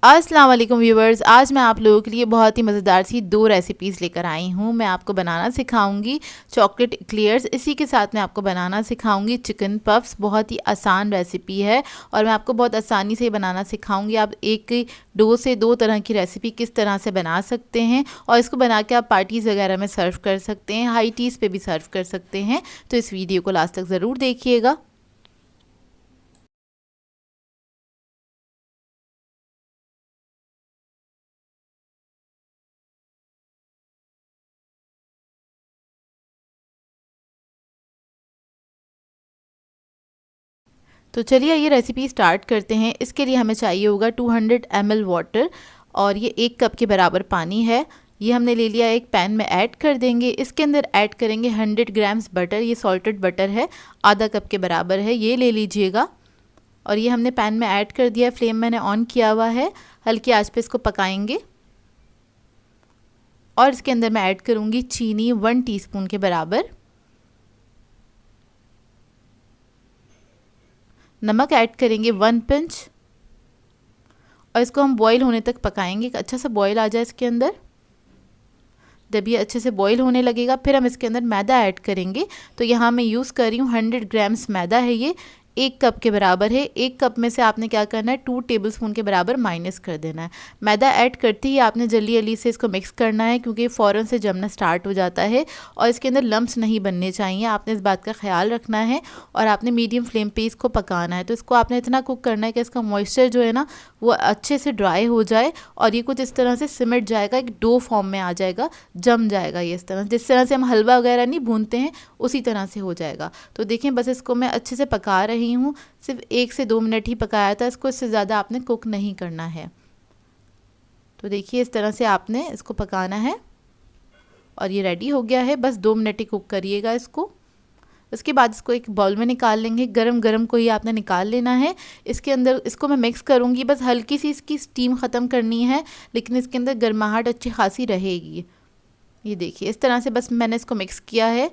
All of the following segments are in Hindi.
अस्सलाम वालेकुम व्यूवर्स, आज मैं आप लोगों के लिए बहुत ही मज़ेदार सी 2 रेसिपीज़ लेकर आई हूँ। मैं आपको बनाना सिखाऊंगी चॉकलेट एक्लेयर्स, इसी के साथ मैं आपको बनाना सिखाऊंगी चिकन पफ्स। बहुत ही आसान रेसिपी है और मैं आपको बहुत आसानी से बनाना सिखाऊंगी। आप एक डो से 2 तरह की रेसिपी किस तरह से बना सकते हैं और इसको बना के आप पार्टीज़ वगैरह में सर्व कर सकते हैं, हाई टीज़ पे भी सर्व कर सकते हैं। तो इस वीडियो को लास्ट तक ज़रूर देखिएगा। तो चलिए ये रेसिपी स्टार्ट करते हैं। इसके लिए हमें चाहिए होगा 200 ml वाटर और ये 1 कप के बराबर पानी है। ये हमने ले लिया, एक पैन में ऐड कर देंगे। इसके अंदर ऐड करेंगे 100 ग्राम्स बटर। ये सॉल्टेड बटर है, आधा कप के बराबर है, ये ले लीजिएगा। और ये हमने पैन में ऐड कर दिया है, फ्लेम मैंने ऑन किया हुआ है, हल्की आंच पे इसको पकाएंगे। और इसके अंदर मैं ऐड करूँगी चीनी 1 टीस्पून के बराबर, नमक ऐड करेंगे 1 पिंच और इसको हम बॉईल होने तक पकाएंगे। अच्छा सा बॉईल आ जाए इसके अंदर। जब ये अच्छे से बॉईल होने लगेगा फिर हम इसके अंदर मैदा ऐड करेंगे। तो यहाँ मैं यूज़ कर रही हूँ 100 ग्राम्स मैदा है, ये 1 कप के बराबर है। 1 कप में से आपने क्या करना है, 2 टेबलस्पून के बराबर माइनस कर देना है। मैदा ऐड करते ही आपने जल्दी जल्दी से इसको मिक्स करना है क्योंकि फ़ौरन से जमना स्टार्ट हो जाता है और इसके अंदर लम्प्स नहीं बनने चाहिए। आपने इस बात का ख्याल रखना है और आपने मीडियम फ्लेम पे इसको पकाना है। तो इसको आपने इतना कुक करना है कि इसका मॉइस्चर जो है ना वो अच्छे से ड्राई हो जाए और ये कुछ इस तरह से सिमट जाएगा, एक डो फॉर्म में आ जाएगा, जम जाएगा ये इस तरह, जिस तरह से हम हलवा वगैरह नहीं भूनते हैं उसी तरह से हो जाएगा। तो देखें, बस इसको मैं अच्छे से पका रही हूँ। सिर्फ 1 से 2 मिनट ही पकाया था इसको, इससे ज़्यादा आपने कुक नहीं करना है। तो देखिए इस तरह से आपने इसको पकाना है और ये रेडी हो गया है। बस 2 मिनट ही कुक करिएगा इसको। उसके बाद इसको एक बाउल में निकाल लेंगे। गरम गरम को ही आपने निकाल लेना है। इसके अंदर इसको मैं मिक्स करूँगी, बस हल्की सी इसकी स्टीम ख़त्म करनी है लेकिन इसके अंदर गर्माहट अच्छी खासी रहेगी। ये देखिए इस तरह से बस मैंने इसको मिक्स किया है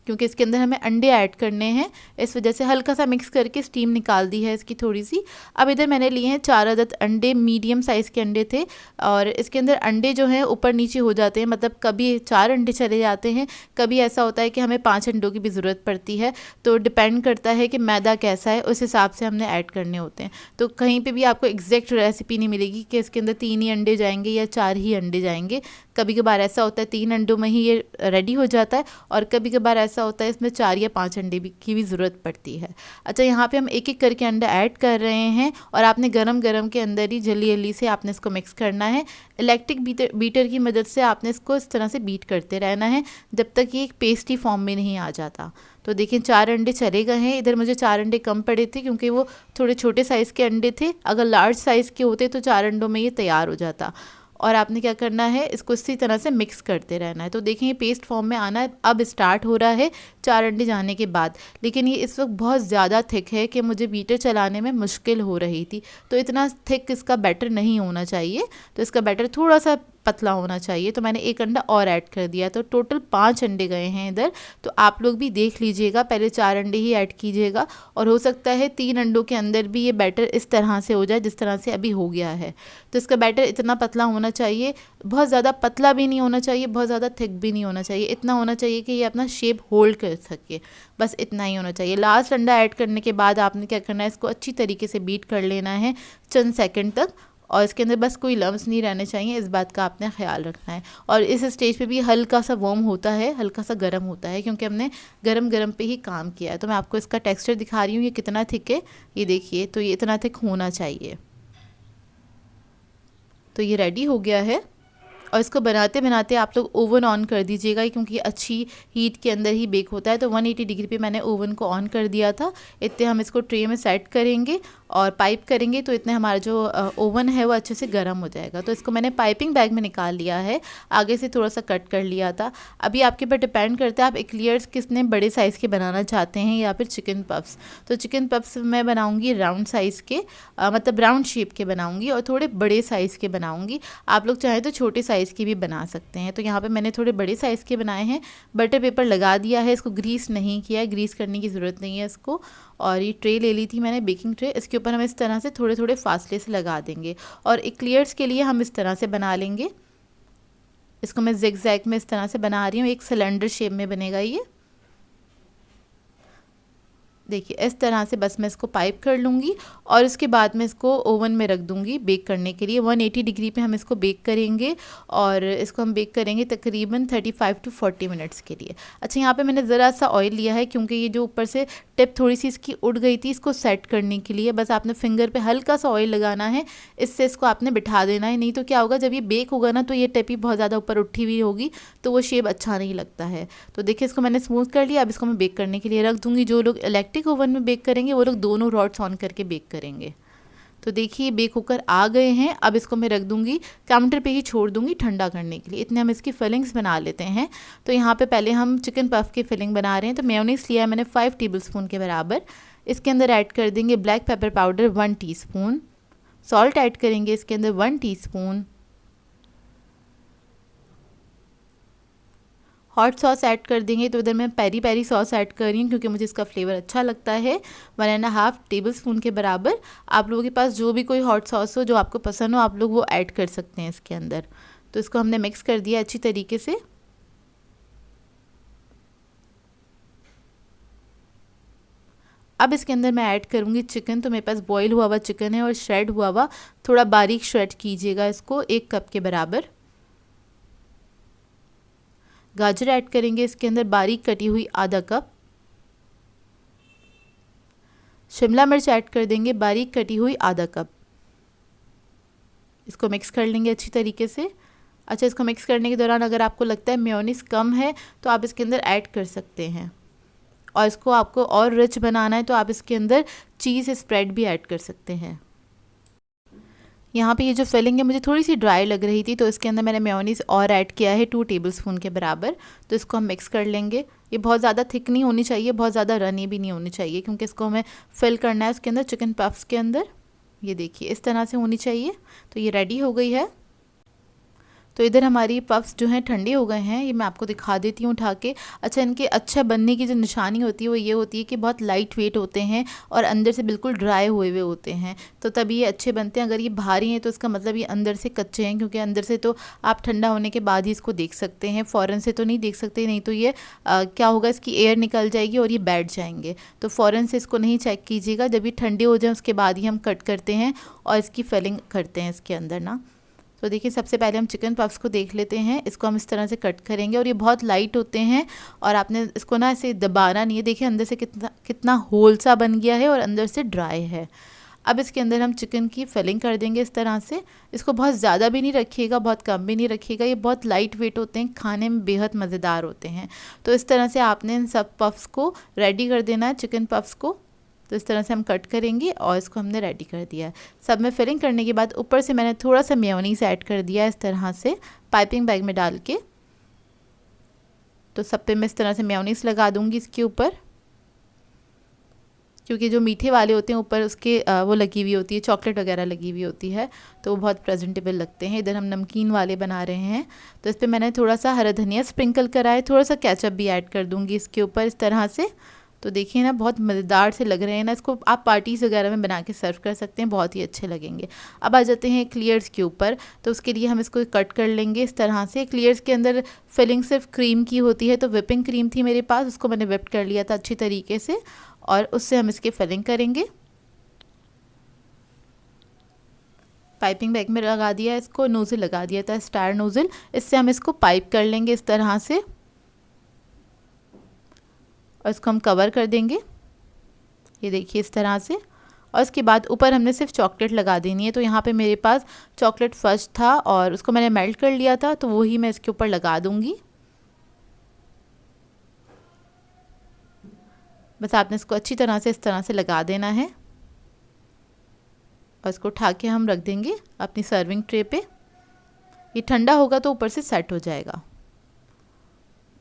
क्योंकि इसके अंदर हमें अंडे ऐड करने हैं, इस वजह से हल्का सा मिक्स करके स्टीम निकाल दी है इसकी थोड़ी सी। अब इधर मैंने लिए हैं 4 अदद अंडे, मीडियम साइज़ के अंडे थे और इसके अंदर अंडे जो हैं ऊपर नीचे हो जाते हैं, मतलब कभी 4 अंडे चले जाते हैं, कभी ऐसा होता है कि हमें 5 अंडों की भी ज़रूरत पड़ती है। तो डिपेंड करता है कि मैदा कैसा है, उस हिसाब से हमने ऐड करने होते हैं। तो कहीं पर भी आपको एग्जैक्ट रेसिपी नहीं मिलेगी कि इसके अंदर 3 ही अंडे जाएंगे या 4 ही अंडे जाएंगे। कभी कभार ऐसा होता है 3 अंडों में ही ये रेडी हो जाता है और कभी कभार ऐसा होता है इसमें 4 या 5 अंडे की भी ज़रूरत पड़ती है। अच्छा, यहाँ पे हम एक एक करके अंडा ऐड कर रहे हैं और आपने गरम गरम के अंदर ही जल्दी जल्दी से आपने इसको मिक्स करना है। इलेक्ट्रिक बीटर की मदद से आपने इसको इस तरह से बीट करते रहना है जब तक ये एक पेस्टी फॉर्म में नहीं आ जाता। तो देखिए 4 अंडे चले गए हैं। इधर मुझे 4 अंडे कम पड़े थे क्योंकि वो थोड़े छोटे साइज़ के अंडे थे। अगर लार्ज साइज़ के होते तो 4 अंडों में ये तैयार हो जाता। और आपने क्या करना है, इसको इसी तरह से मिक्स करते रहना है। तो देखें ये पेस्ट फॉर्म में आना अब स्टार्ट हो रहा है 4 अंडे जाने के बाद, लेकिन ये इस वक्त बहुत ज़्यादा थिक है कि मुझे बीटर चलाने में मुश्किल हो रही थी। तो इतना थिक इसका बैटर नहीं होना चाहिए, तो इसका बैटर थोड़ा सा पतला होना चाहिए। तो मैंने 1 अंडा और ऐड कर दिया, तो टोटल 5 अंडे गए हैं इधर। तो आप लोग भी देख लीजिएगा, पहले 4 अंडे ही ऐड कीजिएगा और हो सकता है 3 अंडों के अंदर भी ये बैटर इस तरह से हो जाए जिस तरह से अभी हो गया है। तो इसका बैटर इतना पतला होना चाहिए, बहुत ज़्यादा पतला भी नहीं होना चाहिए, बहुत ज़्यादा थिक भी नहीं होना चाहिए। इतना होना चाहिए कि ये अपना शेप होल्ड कर सके, बस इतना ही होना चाहिए। लास्ट अंडा ऐड करने के बाद आपने क्या करना है, इसको अच्छी तरीके से बीट कर लेना है चंद सेकंड तक और इसके अंदर बस कोई लम्स नहीं रहने चाहिए, इस बात का आपने ख्याल रखना है। और इस स्टेज पे भी हल्का सा वार्म होता है, हल्का सा गर्म होता है क्योंकि हमने गरम गरम पे ही काम किया है। तो मैं आपको इसका टेक्सचर दिखा रही हूँ, ये कितना थिक है, ये देखिए। तो ये इतना थिक होना चाहिए। तो ये रेडी हो गया है और इसको बनाते बनाते आप लोग ओवन ऑन कर दीजिएगा क्योंकि अच्छी हीट के अंदर ही बेक होता है। तो 180 डिग्री पे मैंने ओवन को ऑन कर दिया था। इतने हम इसको ट्रे में सेट करेंगे और पाइप करेंगे तो इतने हमारा जो ओवन है वो अच्छे से गर्म हो जाएगा। तो इसको मैंने पाइपिंग बैग में निकाल लिया है, आगे से थोड़ा सा कट कर लिया था। अभी आपके ऊपर डिपेंड करता है आप एक्लेयर्स कितने बड़े साइज़ के बनाना चाहते हैं या फिर चिकन पफ्स। तो चिकन पफ्स मैं बनाऊँगी राउंड साइज़ के, मतलब राउंड शेप के बनाऊँगी और थोड़े बड़े साइज़ के बनाऊँगी। आप लोग चाहें तो छोटे साइज़ के भी बना सकते हैं। तो यहाँ पे मैंने थोड़े बड़े साइज़ के बनाए हैं। बटर पेपर लगा दिया है, इसको ग्रीस नहीं किया है, ग्रीस करने की ज़रूरत नहीं है इसको। और ये ट्रे ले ली थी मैंने, बेकिंग ट्रे। इसके ऊपर हम इस तरह से थोड़े थोड़े फासले से लगा देंगे और एक्लेयर्स के लिए हम इस तरह से बना लेंगे। इसको मैं जिगजैग में इस तरह से बना रही हूँ, एक सिलेंडर शेप में बनेगा ये। देखिए इस तरह से बस मैं इसको पाइप कर लूँगी और उसके बाद मैं इसको ओवन में रख दूँगी बेक करने के लिए। 180 डिग्री पे हम इसको बेक करेंगे और इसको हम बेक करेंगे तकरीबन 35 टू 40 मिनट्स के लिए। अच्छा, यहाँ पे मैंने ज़रा सा ऑयल लिया है क्योंकि ये जो ऊपर से टिप थोड़ी सी इसकी उड़ गई थी, इसको सेट करने के लिए बस आपने फिंगर पे हल्का सा ऑयल लगाना है, इससे इसको आपने बिठा देना है। नहीं तो क्या होगा, जब ये बेक होगा ना तो ये टिप ही बहुत ज़्यादा ऊपर उठी हुई होगी तो वो शेप अच्छा नहीं लगता है। तो देखिए इसको मैंने स्मूथ कर लिया। अब इसको मैं बेक करने के लिए रख दूँगी। जो लोग इलेक्ट्रिक ओवन में बेक करेंगे वो लोग दोनों रॉड्स ऑन करके बेक करेंगे। तो देखिए बेक होकर आ गए हैं। अब इसको मैं रख दूंगी, काउंटर पे ही छोड़ दूंगी ठंडा करने के लिए। इतने हम इसकी फिलिंग्स बना लेते हैं। तो यहाँ पे पहले हम चिकन पफ की फिलिंग बना रहे हैं। तो मेयोनीज लिया है मैंने 5 टेबलस्पून के बराबर। इसके अंदर ऐड कर देंगे black pepper powder 1 teaspoon, salt add करेंगे इसके अंदर 1 टीस्पून, हॉट सॉस ऐड कर देंगे। तो इधर मैं पेरी पेरी सॉस ऐड कर रही हूँ क्योंकि मुझे इसका फ्लेवर अच्छा लगता है। 1.5 टेबलस्पून के बराबर। आप लोगों के पास जो भी कोई हॉट सॉस हो जो आपको पसंद हो, आप लोग वो ऐड कर सकते हैं इसके अंदर। तो इसको हमने मिक्स कर दिया अच्छी तरीके से। अब इसके अंदर मैं ऐड करूँगी चिकन। तो मेरे पास बॉईल हुआ हुआ चिकन है और श्रेड हुआ हुआ, थोड़ा बारीक श्रेड कीजिएगा इसको, 1 कप के बराबर। गाजर ऐड करेंगे इसके अंदर बारीक कटी हुई आधा कप। शिमला मिर्च ऐड कर देंगे बारीक कटी हुई आधा कप। इसको मिक्स कर लेंगे अच्छी तरीके से। अच्छा, इसको मिक्स करने के दौरान अगर आपको लगता है मेयोनीज कम है तो आप इसके अंदर ऐड कर सकते हैं, और इसको आपको और रिच बनाना है तो आप इसके अंदर चीज़ स्प्रेड भी ऐड कर सकते हैं। यहाँ पे ये जो फिलिंग है मुझे थोड़ी सी ड्राई लग रही थी तो इसके अंदर मैंने मेयोनीज़ और ऐड किया है 2 टेबलस्पून के बराबर। तो इसको हम मिक्स कर लेंगे। ये बहुत ज़्यादा थिक नहीं होनी चाहिए, बहुत ज़्यादा रनी भी नहीं होनी चाहिए, क्योंकि इसको हमें फिल करना है उसके अंदर, चिकन पफ्स के अंदर। ये देखिए इस तरह से होनी चाहिए। तो ये रेडी हो गई है। तो इधर हमारी पफ्स जो हैं ठंडे हो गए हैं। ये मैं आपको दिखा देती हूँ उठा के। अच्छा, इनके अच्छा बनने की जो निशानी होती है वो ये होती है कि बहुत लाइट वेट होते हैं और अंदर से बिल्कुल ड्राई हुए हुए होते हैं, तो तभी ये अच्छे बनते हैं। अगर ये भारी हैं तो इसका मतलब ये अंदर से कच्चे हैं, क्योंकि अंदर से तो आप ठंडा होने के बाद ही इसको देख सकते हैं, फ़ौरन से तो नहीं देख सकते, नहीं तो ये क्या होगा, इसकी एयर निकल जाएगी और ये बैठ जाएंगे। तो फ़ौरन से इसको नहीं चेक कीजिएगा, जब ये ठंडे हो जाए उसके बाद ही हम कट करते हैं और इसकी फिलिंग करते हैं इसके अंदर ना। तो देखिए सबसे पहले हम चिकन पफ्स को देख लेते हैं। इसको हम इस तरह से कट करेंगे और ये बहुत लाइट होते हैं और आपने इसको ना ऐसे दबाना नहीं है। देखिए अंदर से कितना होल सा बन गया है और अंदर से ड्राई है। अब इसके अंदर हम चिकन की फिलिंग कर देंगे इस तरह से। इसको बहुत ज़्यादा भी नहीं रखिएगा, बहुत कम भी नहीं रखिएगा। ये बहुत लाइट वेट होते हैं, खाने में बेहद मज़ेदार होते हैं। तो इस तरह से आपने इन सब पफ्स को रेडी कर देना है, चिकन पफ्स को। तो इस तरह से हम कट करेंगे और इसको हमने रेडी कर दिया है। सब में फिलिंग करने के बाद ऊपर से मैंने थोड़ा सा मेयोनीज़ ऐड कर दिया इस तरह से पाइपिंग बैग में डाल के। तो सब पे मैं इस तरह से मेयोनीज़ लगा दूंगी इसके ऊपर, क्योंकि जो मीठे वाले होते हैं ऊपर उसके वो लगी हुई होती है, चॉकलेट वगैरह लगी हुई होती है, तो वो बहुत प्रेजेंटेबल लगते हैं। इधर हम नमकीन वाले बना रहे हैं, तो इस पर मैंने थोड़ा सा हरा धनिया स्प्रिंकल करा है, थोड़ा सा केचप भी ऐड कर दूँगी इसके ऊपर इस तरह से। तो देखिए ना बहुत मज़ेदार से लग रहे हैं ना। इसको आप पार्टीज़ वगैरह में बना के सर्व कर सकते हैं, बहुत ही अच्छे लगेंगे। अब आ जाते हैं क्लियर्स के ऊपर। तो उसके लिए हम इसको कट कर लेंगे इस तरह से। क्लियर्स के अंदर फिलिंग सिर्फ क्रीम की होती है, तो विपिंग क्रीम थी मेरे पास, उसको मैंने विप कर लिया था अच्छी तरीके से और उससे हम इसकी फिलिंग करेंगे। पाइपिंग बैग में लगा दिया इसको, नोज़ल लगा दिया था स्टार नोज़ल, इससे हम इसको पाइप कर लेंगे इस तरह से और इसको हम कवर कर देंगे। ये देखिए इस तरह से। और इसके बाद ऊपर हमने सिर्फ चॉकलेट लगा देनी है। तो यहाँ पे मेरे पास चॉकलेट फज था और उसको मैंने मेल्ट कर लिया था, तो वही मैं इसके ऊपर लगा दूँगी। बस आपने इसको अच्छी तरह से इस तरह से लगा देना है और इसको उठा के हम रख देंगे अपनी सर्विंग ट्रे पे। ये ठंडा होगा तो ऊपर से सेट हो जाएगा।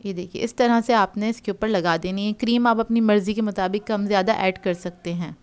ये देखिए इस तरह से आपने इसके ऊपर लगा देनी है। क्रीम आप अपनी मर्ज़ी के मुताबिक कम ज़्यादा ऐड कर सकते हैं।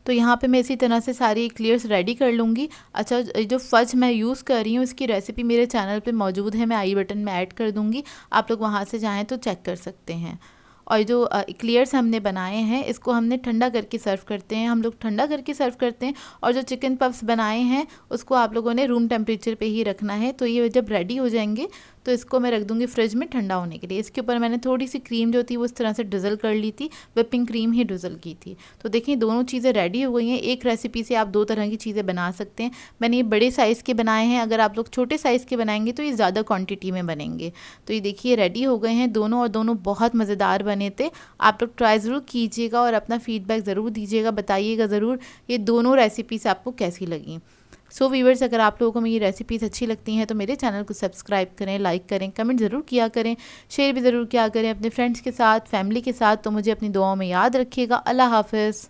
तो यहाँ पे मैं इसी तरह से सारी क्लियर्स रेडी कर लूँगी। अच्छा, जो फज मैं यूज़ कर रही हूँ इसकी रेसिपी मेरे चैनल पे मौजूद है, मैं आई बटन में ऐड कर दूँगी, आप लोग वहाँ से जाएँ तो चेक कर सकते हैं। और जो इक्लेयर्स हमने बनाए हैं इसको हमने ठंडा करके सर्व करते हैं, हम लोग ठंडा करके सर्व करते हैं। और जो चिकन पफ्स बनाए हैं उसको आप लोगों ने रूम टेम्परेचर पे ही रखना है। तो ये जब रेडी हो जाएंगे तो इसको मैं रख दूँगी फ्रिज में ठंडा होने के लिए। इसके ऊपर मैंने थोड़ी सी क्रीम जो थी वो इस तरह से ड्रिज़ल कर ली थी, व्हिपिंग क्रीम ही ड्रिज़ल की थी। तो देखिए दोनों चीज़ें रेडी हो गई हैं। एक रेसिपी से आप 2 तरह की चीज़ें बना सकते हैं। मैंने ये बड़े साइज़ के बनाए हैं, अगर आप लोग छोटे साइज़ के बनाएंगे तो ये ज़्यादा क्वान्टिटी में बनेंगे। तो ये देखिए रेडी हो गए हैं दोनों, और दोनों बहुत मज़ेदार बने थे। आप लोग ट्राई ज़रूर कीजिएगा और अपना फीडबैक ज़रूर दीजिएगा, बताइएगा ज़रूर ये दोनों रेसिपीज़ आपको कैसी लगी। सो व्यूअर्स, अगर आप लोगों को मेरी रेसिपीज़ अच्छी लगती हैं तो मेरे चैनल को सब्सक्राइब करें, लाइक करें, कमेंट ज़रूर किया करें, शेयर भी ज़रूर किया करें अपने फ्रेंड्स के साथ, फैमिली के साथ। तो मुझे अपनी दुआओं में याद रखिएगा। अल्लाह हाफ़िज़।